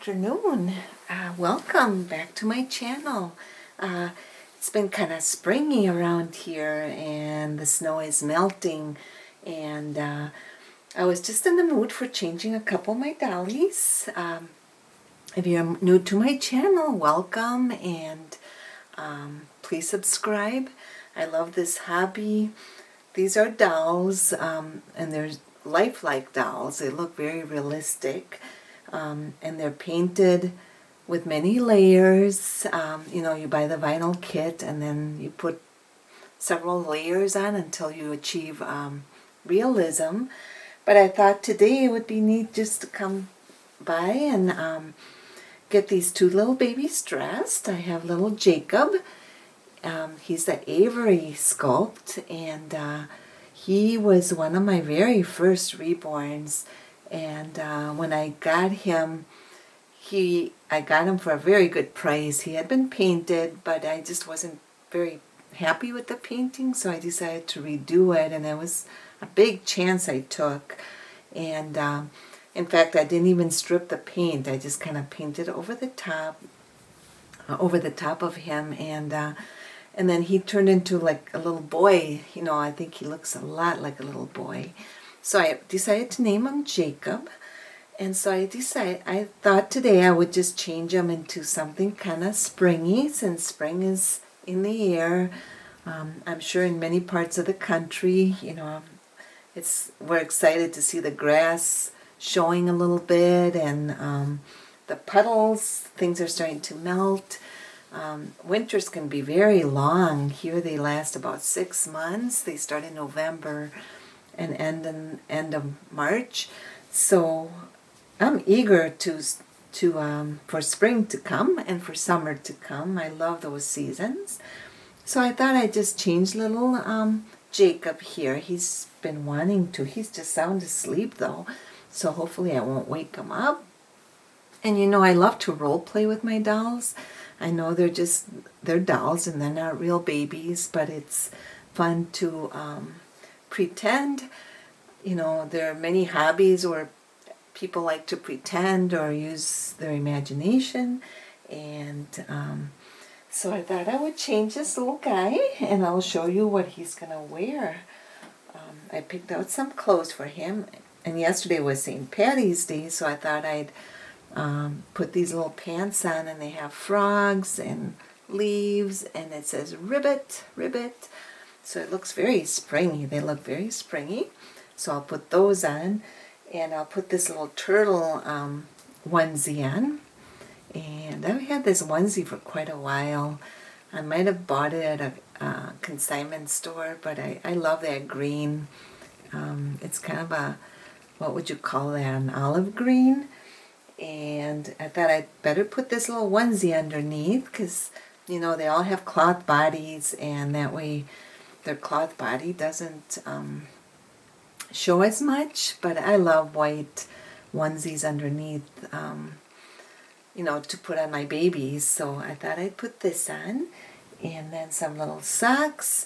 afternoon. Welcome back to my channel. It's been kind of springy around here and the snow is melting, and I was just in the mood for changing a couple of my dollies. If you're new to my channel, welcome, and please subscribe. I love this hobby. These are dolls, and they're lifelike dolls. They look very realistic. And they're painted with many layers. You buy the vinyl kit and then you put several layers on until you achieve realism. But I thought today it would be neat just to come by and get these two little babies dressed. I have little Jacob. He's the Avery sculpt, and he was one of my very first reborns. And when I got him, I got him for a very good price. He had been painted, but I just wasn't very happy with the painting, so I decided to redo it, and it was a big chance I took. And in fact, I didn't even strip the paint. I just kind of painted over the top of him, and then he turned into like a little boy. I think he looks a lot like a little boy. So I decided to name him Jacob, and so I thought today I would just change him into something kind of springy, since spring is in the air. I'm sure in many parts of the country, we're excited to see the grass showing a little bit, and the puddles, things are starting to melt. Winters can be very long. Here they last about 6 months. They start in November and end of March. So I'm eager for spring to come and for summer to come. I love those seasons. So I thought I'd just change little Jacob here. He's been wanting to. He's just sound asleep though, so hopefully I won't wake him up. And I love to role play with my dolls. I know they're dolls and they're not real babies, but it's fun to pretend. There are many hobbies where people like to pretend or use their imagination, and so I thought I would change this little guy, and I'll show you what he's gonna wear. I picked out some clothes for him, and yesterday was St. Patty's Day, so I thought I'd put these little pants on, and they have frogs and leaves, and it says ribbit, ribbit. So it looks very springy. They look very springy. So I'll put those on, and I'll put this little turtle onesie on. And I've had this onesie for quite a while. I might have bought it at a consignment store, but I love that green. It's kind of what would you call that, an olive green? And I thought I'd better put this little onesie underneath, because they all have cloth bodies, and that way their cloth body doesn't show as much. But I love white onesies underneath, to put on my babies. So I thought I'd put this on, and then some little socks.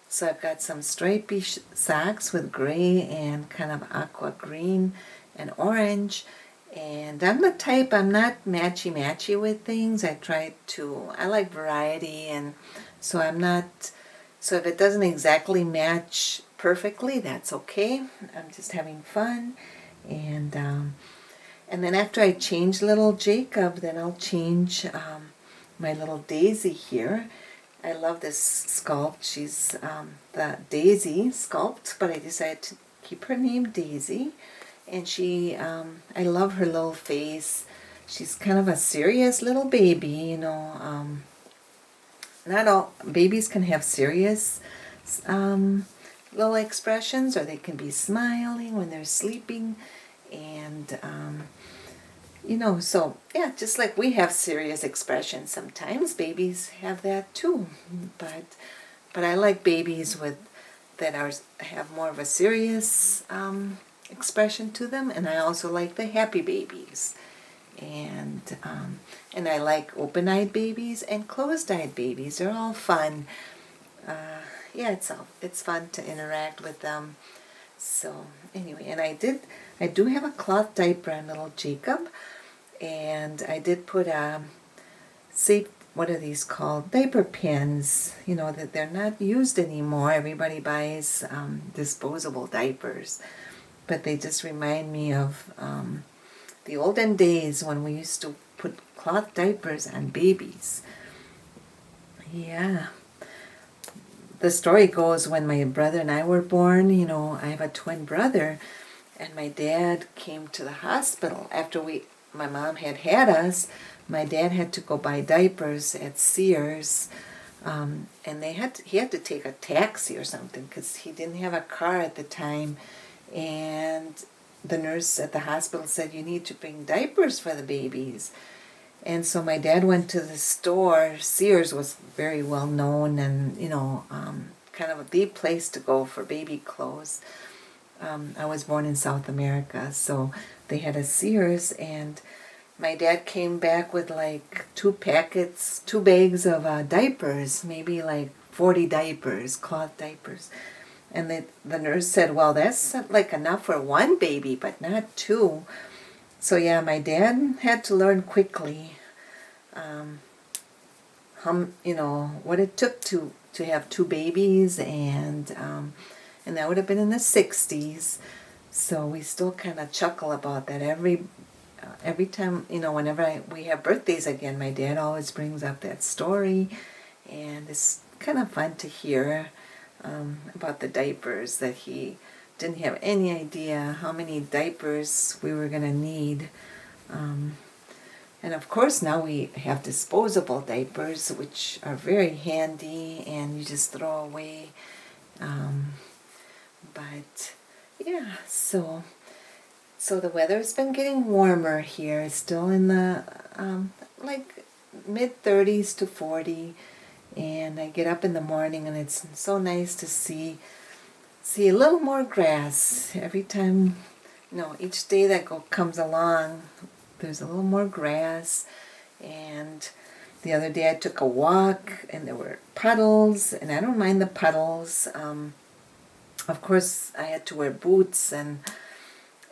So I've got some stripy socks with gray and kind of aqua green and orange. And I'm the type, I'm not matchy-matchy with things. I like variety, and so so if it doesn't exactly match perfectly, that's okay. I'm just having fun. And then after I change little Jacob, then I'll change my little Daisy here. I love this sculpt. She's the Daisy sculpt, but I decided to keep her name Daisy. And I love her little face. She's kind of a serious little baby, Not all babies can have serious little expressions, or they can be smiling when they're sleeping. And, so, yeah, just like we have serious expressions sometimes, babies have that too. But I like babies that have more of a serious expression to them, and I also like the happy babies, and I like open-eyed babies and closed-eyed babies. They're all fun. It's fun to interact with them. So anyway, and I do have a cloth diaper on little Jacob. And I did put what are these called? Diaper pins, that they're not used anymore. Everybody buys disposable diapers. But they just remind me of the olden days when we used to put cloth diapers on babies. Yeah. The story goes when my brother and I were born, I have a twin brother, and my dad came to the hospital after my mom had us. My dad had to go buy diapers at Sears, and he had to take a taxi or something because he didn't have a car at the time. And the nurse at the hospital said, "You need to bring diapers for the babies." And so my dad went to the store. Sears was very well known and, kind of the place to go for baby clothes. I was born in South America, so they had a Sears, and my dad came back with like 2 bags of diapers, maybe like 40 diapers, cloth diapers. And the nurse said, "Well, that's like enough for one baby, but not two." So yeah, my dad had to learn quickly, what it took to have 2 babies, and that would have been in the 60s. So we still kind of chuckle about that every time, whenever we have birthdays again. My dad always brings up that story, and it's kind of fun to hear about the diapers, that he didn't have any idea how many diapers we were going to need. And of course now we have disposable diapers, which are very handy and you just throw away. But yeah, so the weather's been getting warmer here. It's still in the like mid-30s to 40, and I get up in the morning and it's so nice to see a little more grass every time. Each day that comes along, there's a little more grass. And the other day I took a walk and there were puddles, and I don't mind the puddles. Of course I had to wear boots and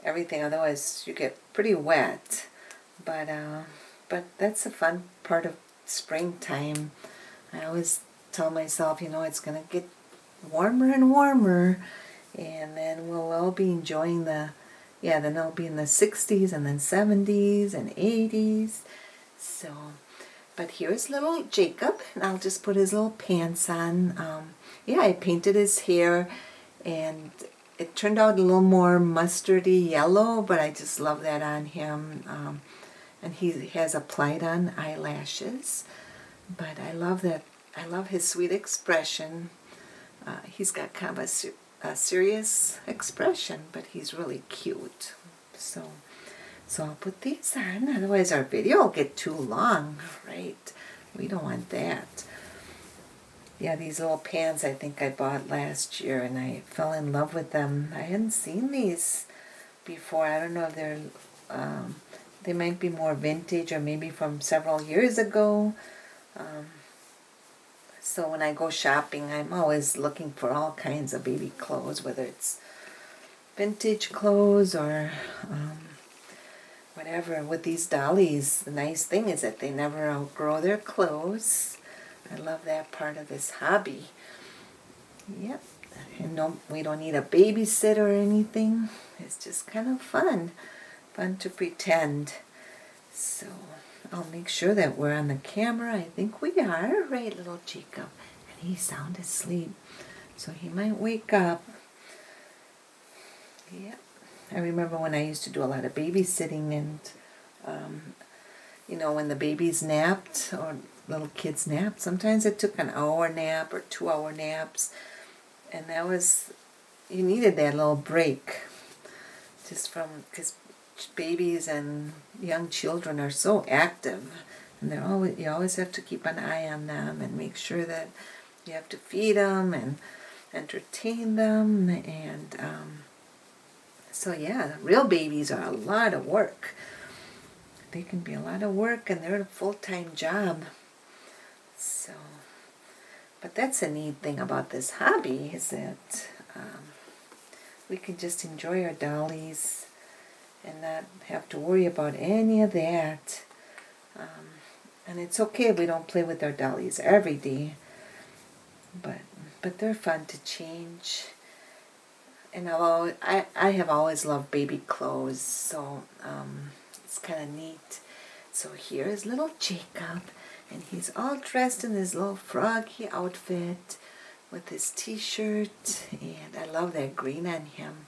everything, otherwise you get pretty wet. But that's a fun part of springtime. I always tell myself, it's going to get warmer and warmer, and then we'll all be enjoying then it'll be in the 60s and then 70s and 80s. So, but here's little Jacob, and I'll just put his little pants on. I painted his hair, and it turned out a little more mustardy yellow, but I just love that on him. And he has applied on eyelashes, but I love that. I love his sweet expression. He's got kind of a serious expression, but he's really cute. So I'll put these on, otherwise our video will get too long, right? We don't want that. Yeah, these little pans I think I bought last year, and I fell in love with them. I hadn't seen these before. I don't know if they might be more vintage or maybe from several years ago. So when I go shopping, I'm always looking for all kinds of baby clothes, whether it's vintage clothes or whatever. With these dollies, the nice thing is that they never outgrow their clothes. I love that part of this hobby. Yep. And we don't need a babysitter or anything. It's just kind of fun to pretend. So I'll make sure that we're on the camera. I think we are, right, little Jacob? And he's sound asleep, so he might wake up. Yeah, I remember when I used to do a lot of babysitting, and when the babies napped or little kids napped, sometimes it took an hour nap or 2-hour naps, and you needed that little break, because babies and young children are so active, and you always have to keep an eye on them and make sure that you have to feed them and entertain them. And so yeah, real babies are a lot of work. They can be a lot of work, and they're a full-time job. So, but that's a neat thing about this hobby, is that we can just enjoy our dollies and not have to worry about any of that. And it's okay if we don't play with our dollies every day, but they're fun to change. And I have always loved baby clothes, so it's kind of neat. So here is little Jacob, and he's all dressed in his little froggy outfit with his t-shirt, and I love that green on him.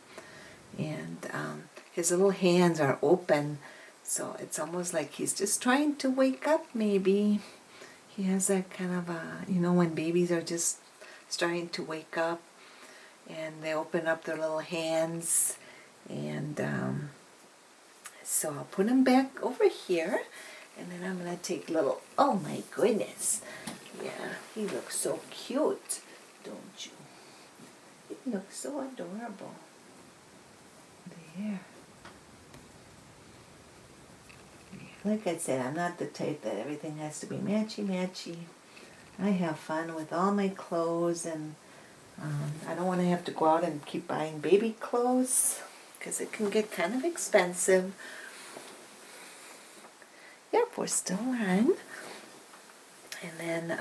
And his little hands are open, so it's almost like he's just trying to wake up, maybe. He has that kind of when babies are just starting to wake up, and they open up their little hands, and so I'll put him back over here, and then I'm going to take little, oh my goodness, yeah, he looks so cute, don't you? He looks so adorable. There. Like I said, I'm not the type that everything has to be matchy-matchy. I have fun with all my clothes, and I don't want to have to go out and keep buying baby clothes because it can get kind of expensive. Yep, we're still on. And then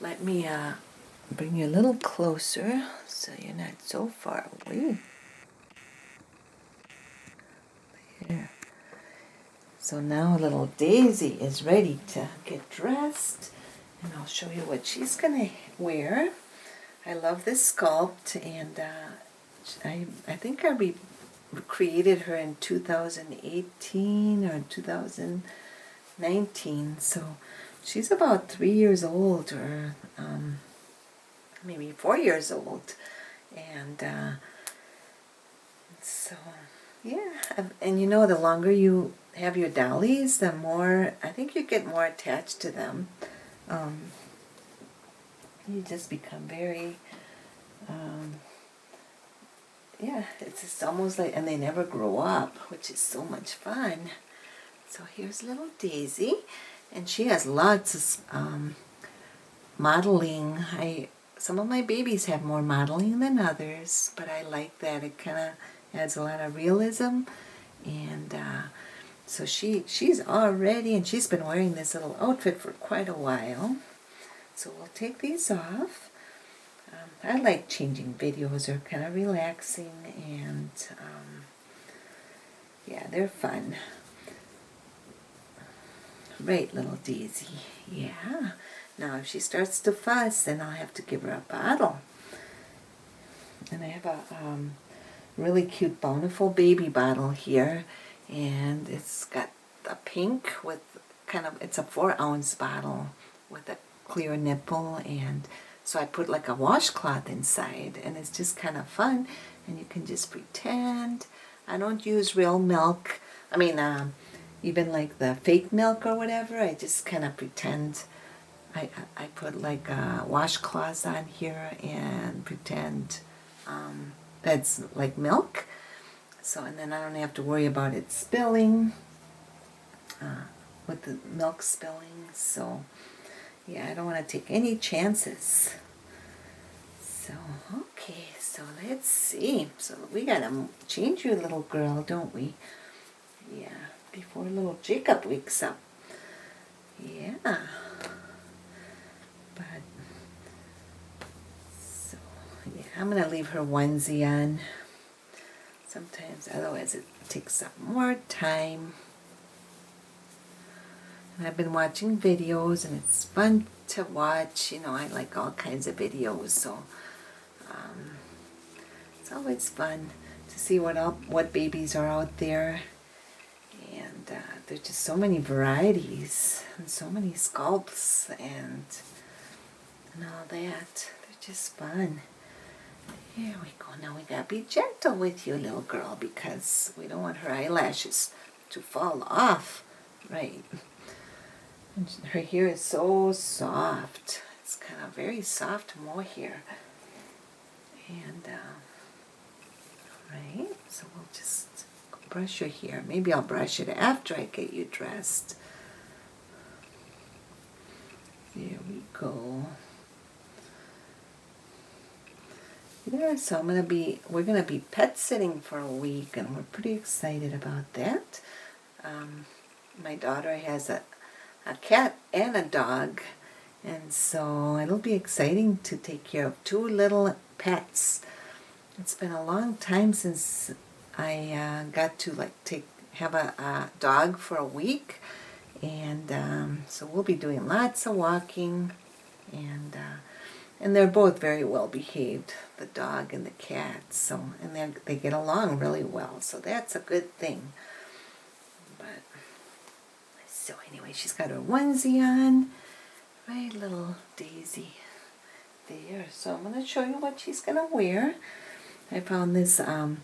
let me bring you a little closer so you're not so far away. There. So now little Daisy is ready to get dressed, and I'll show you what she's going to wear. I love this sculpt, and I think I created her in 2018 or 2019, so she's about 3 years old, or maybe 4 years old, and so yeah, and the longer you have your dollies, the more, I think you get more attached to them. You just become very, yeah, it's just almost like, and they never grow up, which is so much fun. So here's little Daisy, and she has lots of modeling. Some of my babies have more modeling than others, but I like that. It kind of adds a lot of realism, and so she's all ready, and she's been wearing this little outfit for quite a while. So we'll take these off. I like changing videos. They're kind of relaxing, and yeah, they're fun. Right, little Daisy. Yeah. Now if she starts to fuss, then I'll have to give her a bottle. And I have a really cute Bountiful baby bottle here, and it's got a pink with it's a 4-ounce bottle with a clear nipple, and so I put like a washcloth inside, and it's just kind of fun, and you can just pretend. I don't use real milk. I mean, even like the fake milk or whatever, I just kind of pretend. I put like washcloths on here and pretend that's like milk. So, and then I don't have to worry about it spilling, with the milk spilling. So, yeah, I don't want to take any chances. So, okay, so let's see. So we got to change your little girl, don't we? Yeah, before little Jacob wakes up. Yeah. But, so, yeah, I'm going to leave her onesie on. Sometimes, otherwise it takes up more time. And I've been watching videos, and it's fun to watch. I like all kinds of videos, so it's always fun to see what babies are out there. And there's just so many varieties and so many sculpts and all that. They're just fun. Here we go. Now we gotta be gentle with you, little girl, because we don't want her eyelashes to fall off. Right. And her hair is so soft. It's kind of very soft mohair. And, right, so we'll just brush your hair. Maybe I'll brush it after I get you dressed. There we go. Yeah, so we're gonna be pet sitting for a week, and we're pretty excited about that. My daughter has a cat and a dog, and so it'll be exciting to take care of two little pets. It's been a long time since I got to have a dog for a week, and so we'll be doing lots of walking, and they're both very well behaved, the dog and the cat. So and they get along really well, so that's a good thing. But so anyway, she's got her onesie on, right, little Daisy there. So I'm gonna show you what she's gonna wear. I found this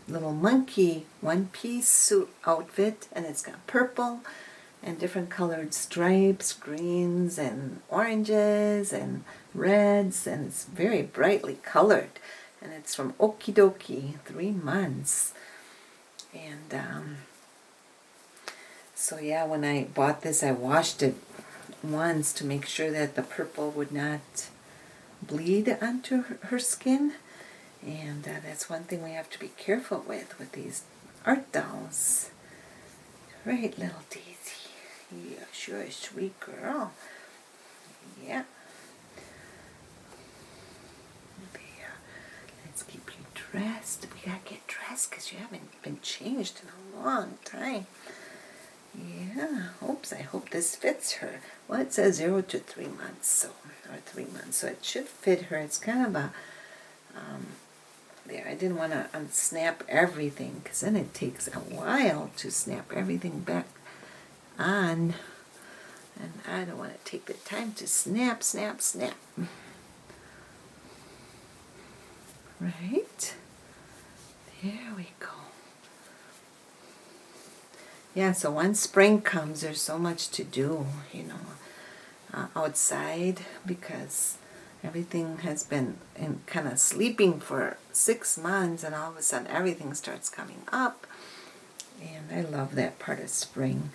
little monkey one-piece suit outfit, and it's got purple and different colored stripes, greens and oranges and reds, and it's very brightly colored. And it's from Okie Dokie, 3 months. And so yeah, when I bought this, I washed it once to make sure that the purple would not bleed onto her skin. And that's one thing we have to be careful with these art dolls. Right, little Daisy. Yeah, sure, a sweet girl. Yeah. There. Let's keep you dressed. We gotta get dressed because you haven't been changed in a long time. Yeah. Oops, I hope this fits her. Well, it says 0 to 3 months, so, or 3 months, so it should fit her. It's kind of a, there, I didn't want to unsnap everything because then it takes a while to snap everything back on, and I don't want to take the time to snap. Right, there we go. Yeah, so once spring comes, there's so much to do, outside, because everything has been kind of sleeping for 6 months, and all of a sudden everything starts coming up, and I love that part of spring.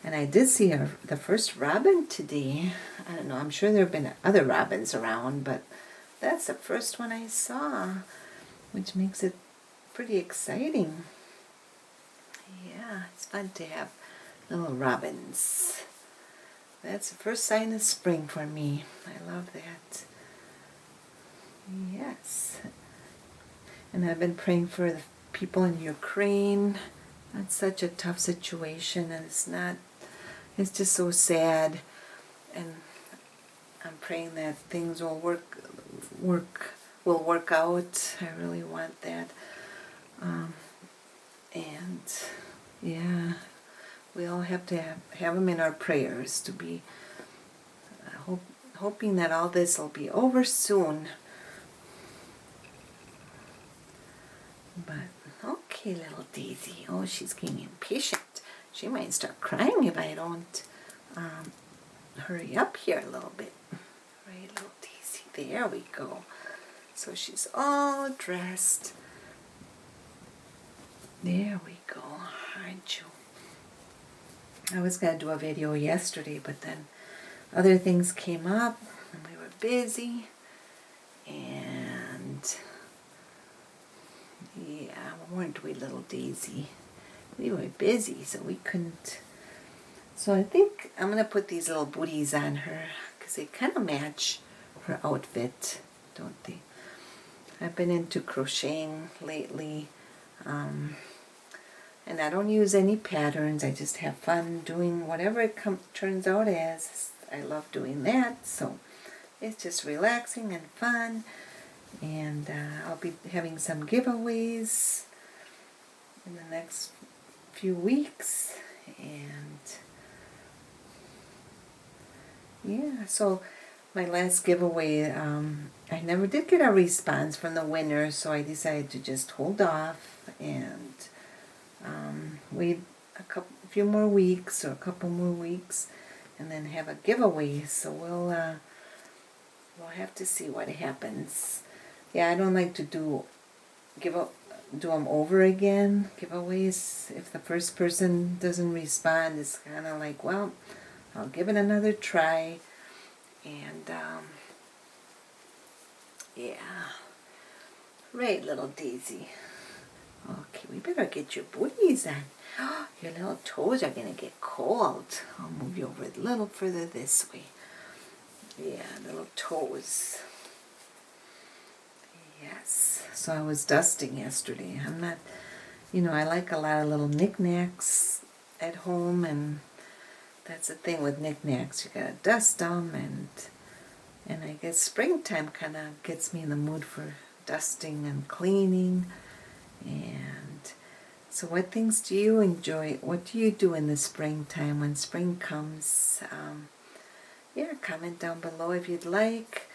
And I did see the first robin today. I don't know, I'm sure there have been other robins around, but that's the first one I saw, which makes it pretty exciting. Yeah, it's fun to have little robins. That's the first sign of spring for me. I love that. Yes. And I've been praying for the people in Ukraine. That's such a tough situation, and it's just so sad. And I'm praying that things will work out. I really want that. And yeah, we all have to have them in our prayers to be hoping that all this will be over soon. But okay, little Daisy. Oh, she's getting impatient. She might start crying if I don't hurry up here a little bit. Right, little Daisy. There we go. So she's all dressed. There we go, aren't you? I was going to do a video yesterday, but then other things came up, and we were busy, and yeah, weren't we, little Daisy? We were busy, so we couldn't. So I think I'm going to put these little booties on her, because they kind of match her outfit, don't they? I've been into crocheting lately, and I don't use any patterns. I just have fun doing whatever it turns out as. I love doing that, so it's just relaxing and fun. And I'll be having some giveaways in the next few weeks. And yeah, so my last giveaway, I never did get a response from the winner, so I decided to just hold off and wait a few more weeks, or a couple more weeks, and then have a giveaway. So we'll have to see what happens. Yeah, I don't like to do them over again, giveaways. If the first person doesn't respond, it's kind of like, well, I'll give it another try. And yeah, Right, little Daisy. Okay, we better get your booties on. Your little toes are going to get cold. I'll move you over a little further this way. Yeah, little toes. Yes. So I was dusting yesterday. I'm not, I like a lot of little knickknacks at home, and that's the thing with knickknacks. You gotta dust them, and I guess springtime kind of gets me in the mood for dusting and cleaning. And so what things do you enjoy? What do you do in the springtime when spring comes? Yeah, comment down below if you'd like.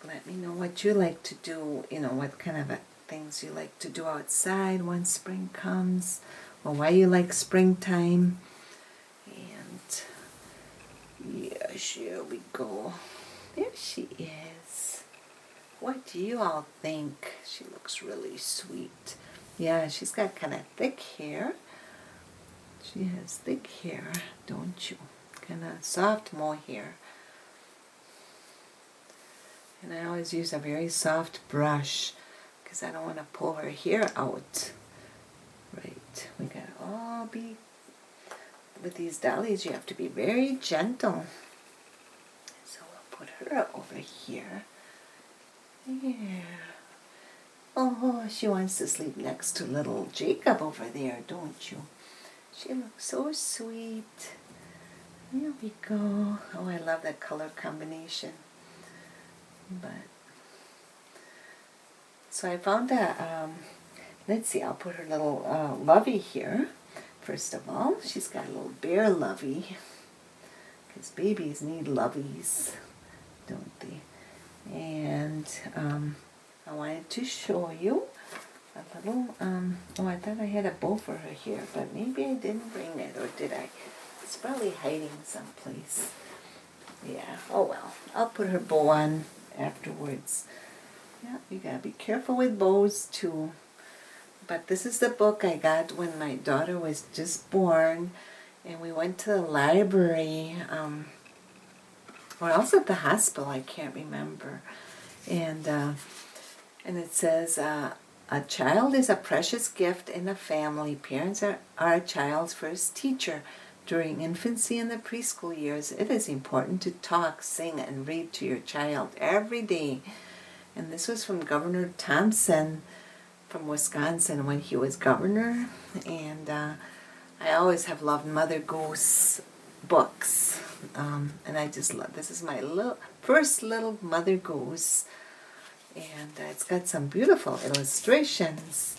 Let me know what you like to do, what kind of things you like to do outside when spring comes, or why you like springtime. And yes, here we go. There she is. What do you all think? She looks really sweet. Yeah, she's got kind of thick hair. She has thick hair, don't you? Kind of soft mohair. And I always use a very soft brush because I don't want to pull her hair out. Right, we gotta all be, with these dollies you have to be very gentle. So we'll put her over here. Yeah. Oh, she wants to sleep next to little Jacob over there, don't you? She looks so sweet. There we go. Oh, I love that color combination. But so I found a, let's see, I'll put her little lovey here. First of all, she's got a little bear lovey, because babies need loveys, don't they? And I wanted to show you a little, oh, I thought I had a bow for her here, but maybe I didn't bring it, or did I? It's probably hiding someplace. Yeah, oh well, I'll put her bow on afterwards. Yeah, you gotta be careful with bows too. But this is the book I got when my daughter was just born, and we went to the library, or else at the hospital, I can't remember. And it says, a child is a precious gift in a family. Parents are a child's first teacher. During infancy and the preschool years, it is important to talk, sing, and read to your child every day. And this was from Governor Thompson from Wisconsin when he was governor. And I always have loved Mother Goose books. And I just love, this is my first little Mother Goose. And it's got some beautiful illustrations.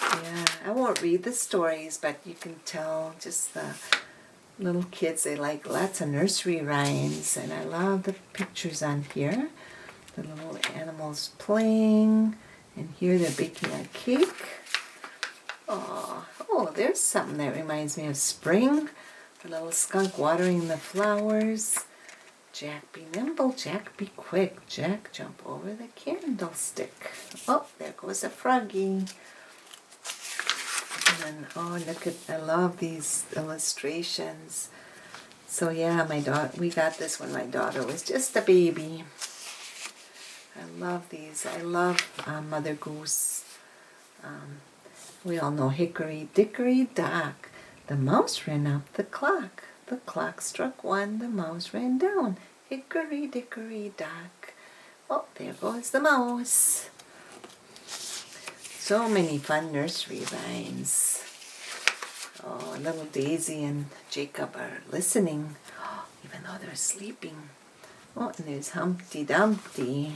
Yeah, I won't read the stories, but you can tell just the little kids, they like lots of nursery rhymes, and I love the pictures on here. The little animals playing, and here they're baking a cake. Oh, there's something that reminds me of spring. The little skunk watering the flowers. Jack be nimble, Jack be quick, Jack jump over the candlestick. Oh, there goes a froggy. And oh, look at, I love these illustrations. So yeah, we got this when my daughter was just a baby. I love these. I love Mother Goose. We all know Hickory Dickory Dock. The mouse ran up the clock. The clock struck 1, the mouse ran down. Hickory Dickory Dock. Oh, there goes the mouse. So many fun nursery rhymes. Oh, little Daisy and Jacob are listening, even though they're sleeping. Oh, and there's Humpty Dumpty.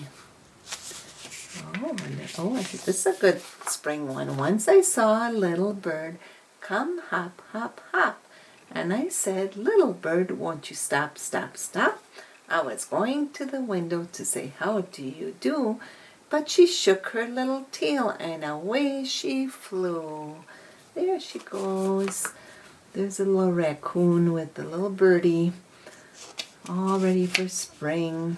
Oh, I think this is a good spring one. Once I saw a little bird come hop, hop, hop. And I said, little bird, won't you stop, stop, stop? I was going to the window to say, how do you do? But she shook her little tail and away she flew. There she goes. There's a little raccoon with the little birdie, all ready for spring.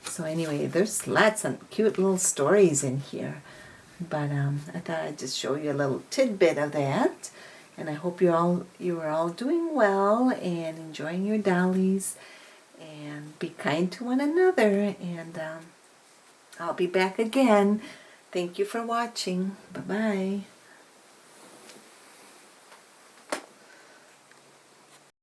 So anyway, there's lots of cute little stories in here. But I thought I'd just show you a little tidbit of that. And I hope you are all doing well and enjoying your dollies. And be kind to one another. And I'll be back again. Thank you for watching. Bye-bye.